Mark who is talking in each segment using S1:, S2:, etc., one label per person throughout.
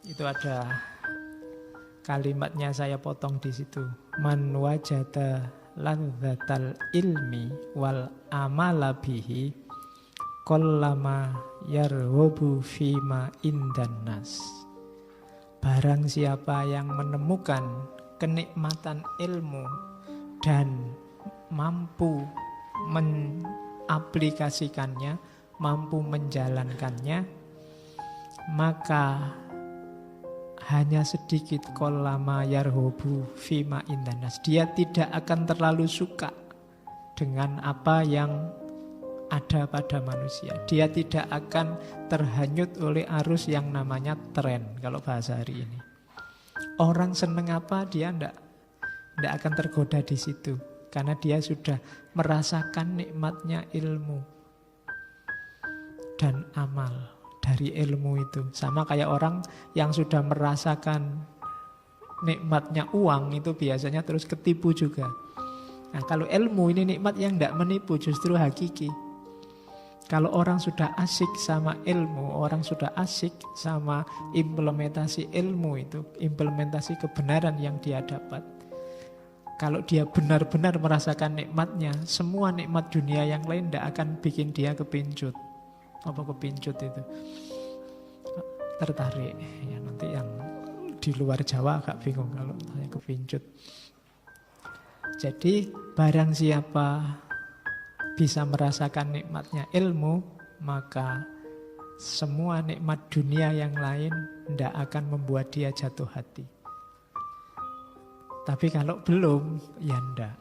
S1: Itu ada kalimatnya, saya potong di situ. Man wajada ladzatal ilmi wal amala bihi qallama yarghabu fima indan nas. Barang siapa yang menemukan kenikmatan ilmu dan mampu mengaplikasikannya, mampu menjalankannya, maka hanya sedikit qallama yarghabu fima indan nas. Dia tidak akan terlalu suka dengan apa yang ada pada manusia. Dia tidak akan terhanyut oleh arus yang namanya tren kalau bahasa hari ini. Orang seneng apa, dia tidak akan tergoda di situ karena dia sudah merasakan nikmatnya ilmu dan amal dari ilmu itu. Sama kayak orang yang sudah merasakan nikmatnya uang itu biasanya terus ketipu juga. Nah, kalau ilmu ini nikmat yang tidak menipu, justru hakiki. Kalau orang sudah asik sama ilmu, orang sudah asik sama implementasi ilmu itu, implementasi kebenaran yang dia dapat. Kalau dia benar-benar merasakan nikmatnya, semua nikmat dunia yang lain tidak akan bikin dia kepincut. Apa kepincut itu? Tertarik. Ya, nanti yang di luar Jawa agak bingung kalau saya kepincut. Jadi barang siapa bisa merasakan nikmatnya ilmu, maka semua nikmat dunia yang lain tidak akan membuat dia jatuh hati. Tapi kalau belum, ya ndak.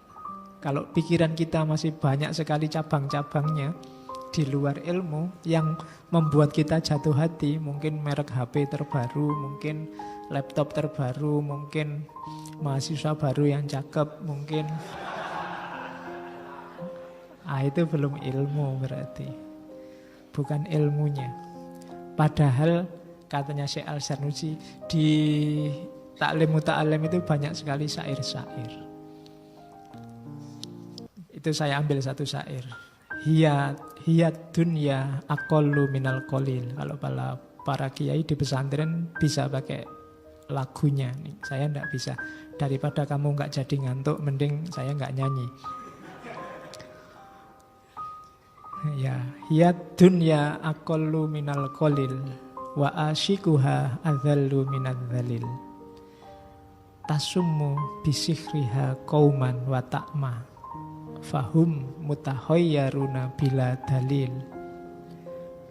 S1: Kalau pikiran kita masih banyak sekali cabang-cabangnya di luar ilmu yang membuat kita jatuh hati, mungkin merek HP terbaru, mungkin laptop terbaru, mungkin mahasiswa baru yang cakep, mungkin itu belum ilmu berarti. Bukan ilmunya. Padahal katanya Syekh Al-Zarnuji di Ta'lim Muta'alim itu banyak sekali syair-syair. Itu saya ambil satu syair. Hiyat dunya aqallu minal qalil. Kalau para kiai di pesantren bisa pakai lagunya. Saya enggak bisa. Daripada kamu enggak jadi ngantuk, mending saya enggak nyanyi. Ya, hiyad dunya aqallu minal qalil wa asyikuha adzallu minadz dzalil. Tasummu bisihriha qauman wa ta'ma fahum mutahayyaruna bila dalil.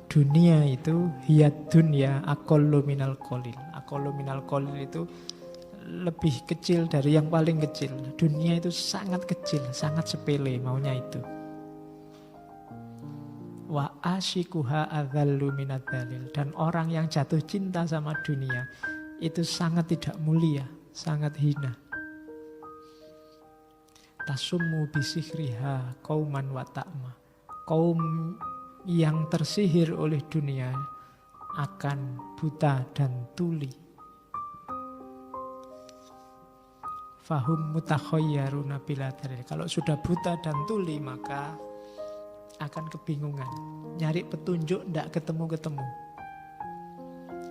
S1: Dunia itu hiyad dunya aqallu minal qalil. Aqallu minal qalil itu lebih kecil dari yang paling kecil. Dunia itu sangat kecil, sangat sepele maunya itu. Wa asyikuha adzallu minadz dzalil. Dan orang yang jatuh cinta sama dunia itu sangat tidak mulia, sangat hina. Tasummu bisihriha qauman wa ta'ma. Kaum yang tersihir oleh dunia akan buta dan tuli. Fahum mutakhayyaruna bila dalil. Kalau sudah buta dan tuli maka akan kebingungan. Nyari petunjuk tidak ketemu-ketemu.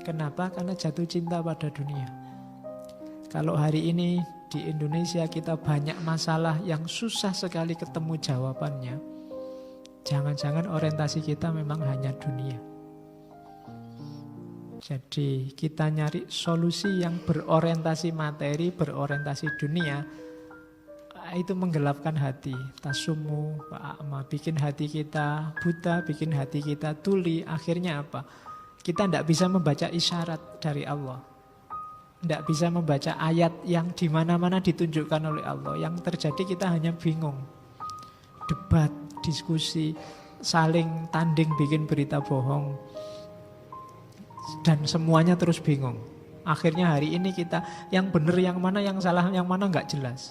S1: Kenapa? Karena jatuh cinta pada dunia. Kalau hari ini di Indonesia kita banyak masalah yang susah sekali ketemu jawabannya, jangan-jangan orientasi kita memang hanya dunia. Jadi kita nyari solusi yang berorientasi materi, berorientasi dunia, itu menggelapkan hati. Tasumu wa'ama, bikin hati kita buta, bikin hati kita tuli. Akhirnya apa? Kita tidak bisa membaca isyarat dari Allah. Tidak bisa membaca ayat yang di mana-mana ditunjukkan oleh Allah. Yang terjadi kita hanya bingung. Debat, diskusi, saling tanding bikin berita bohong. Dan semuanya terus bingung. Akhirnya hari ini kita yang benar yang mana, yang salah yang mana nggak jelas.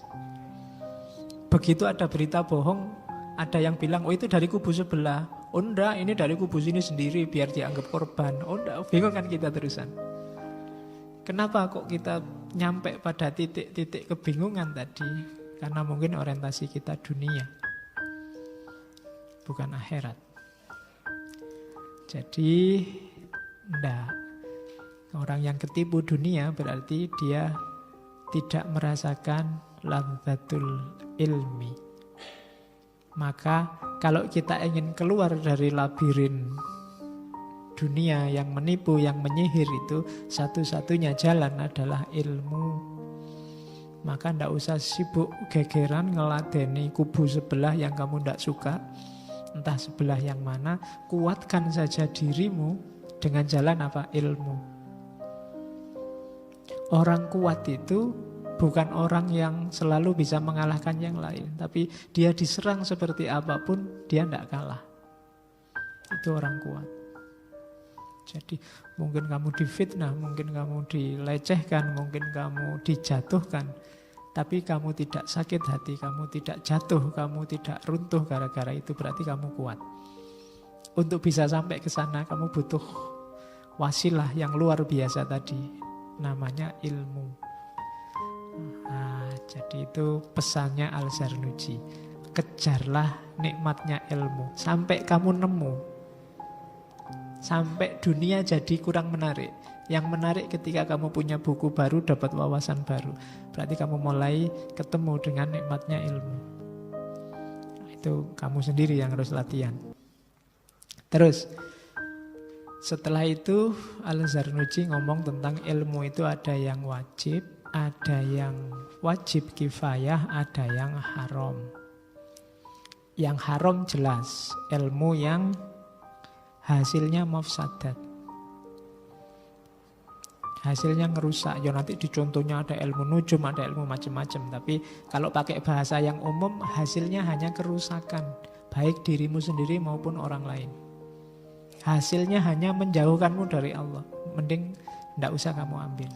S1: Begitu ada berita bohong, ada yang bilang, oh itu dari kubu sebelah. Oh enggak, ini dari kubu sini sendiri biar dianggap korban. Oh enggak, bingung kan kita terusan. Kenapa kok kita nyampe pada titik-titik kebingungan tadi? Karena mungkin orientasi kita dunia, bukan akhirat. Jadi, enggak. Orang yang ketipu dunia berarti dia tidak merasakan ladzatul ilmi. Maka kalau kita ingin keluar dari labirin dunia yang menipu, yang menyihir itu, satu-satunya jalan adalah ilmu. Maka tidak usah sibuk gegeran ngeladeni kubu sebelah yang kamu tidak suka. Entah sebelah yang mana, kuatkan saja dirimu dengan jalan apa? Ilmu. Orang kuat itu bukan orang yang selalu bisa mengalahkan yang lain. Tapi dia diserang seperti apapun, dia tidak kalah. Itu orang kuat. Jadi mungkin kamu difitnah, mungkin kamu dilecehkan, mungkin kamu dijatuhkan. Tapi kamu tidak sakit hati, kamu tidak jatuh, kamu tidak runtuh gara-gara itu. Berarti kamu kuat. Untuk bisa sampai ke sana, kamu butuh wasilah yang luar biasa tadi. Namanya ilmu. Nah, jadi itu pesannya Al-Zarnuji. Kejarlah nikmatnya ilmu sampai kamu nemu. Sampai dunia jadi kurang menarik. Yang menarik ketika kamu punya buku baru, dapat wawasan baru. Berarti kamu mulai ketemu dengan nikmatnya ilmu. Nah, itu kamu sendiri yang harus latihan. Terus setelah itu Al-Zarnuji ngomong tentang ilmu itu ada yang wajib, ada yang wajib kifayah, ada yang haram. Yang haram jelas, ilmu yang hasilnya mafsadat. Hasilnya ngerusak. Ya nanti di contohnya ada ilmu nujum, ada ilmu macam-macam. Tapi kalau pakai bahasa yang umum, hasilnya hanya kerusakan. Baik dirimu sendiri maupun orang lain. Hasilnya hanya menjauhkanmu dari Allah. Mending tidak usah kamu ambil.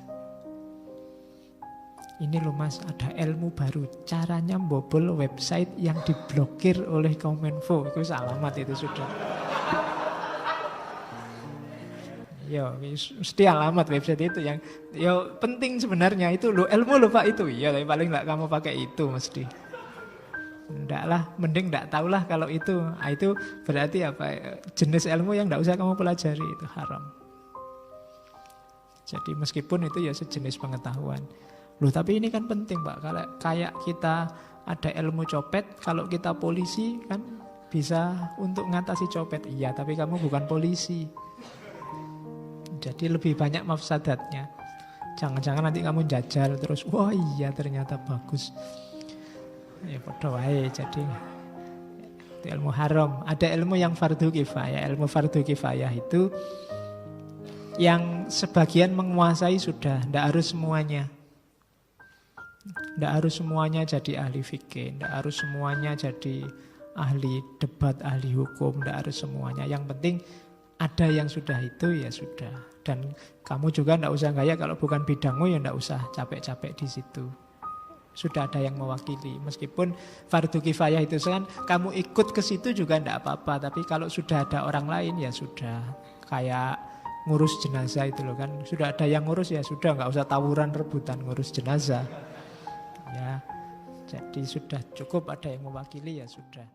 S1: Ini loh mas, ada ilmu baru. Caranya membobol website yang diblokir oleh Kominfo. Itu alamat itu sudah. Ya, mesti alamat website itu yang ya penting sebenarnya itu lo ilmu lo Pak itu. Ya, tapi paling enggak kamu pakai itu mesti. Enggak lah, mending enggak tahulah kalau itu. Nah, itu berarti apa? Jenis ilmu yang enggak usah kamu pelajari itu haram. Jadi meskipun itu ya sejenis pengetahuan. Loh, tapi ini kan penting Pak. Kalau kayak kita ada ilmu copet, kalau kita polisi kan bisa untuk ngatasi copet. Iya, tapi kamu bukan polisi. Jadi lebih banyak mafsadatnya. Jangan-jangan nanti kamu jajal terus, wah iya ternyata bagus. Ya padha wae. Jadi itu ilmu haram. Ada ilmu yang fardu kifayah. Ilmu fardu kifayah itu yang sebagian menguasai sudah, tidak harus semuanya. Tidak harus semuanya jadi ahli fikih, tidak harus semuanya jadi ahli debat, ahli hukum, tidak harus semuanya. Yang penting ada yang sudah itu ya sudah. Dan kamu juga tidak usah gaya kalau bukan bidangmu ya tidak usah capek-capek di situ. Sudah ada yang mewakili. Meskipun fardu kifayah itu kan kamu ikut ke situ juga tidak apa-apa. Tapi kalau sudah ada orang lain ya sudah. Kayak ngurus jenazah itu loh kan. Sudah ada yang ngurus ya sudah, nggak usah tawuran rebutan ngurus jenazah. Ya, jadi sudah cukup ada yang mewakili ya sudah.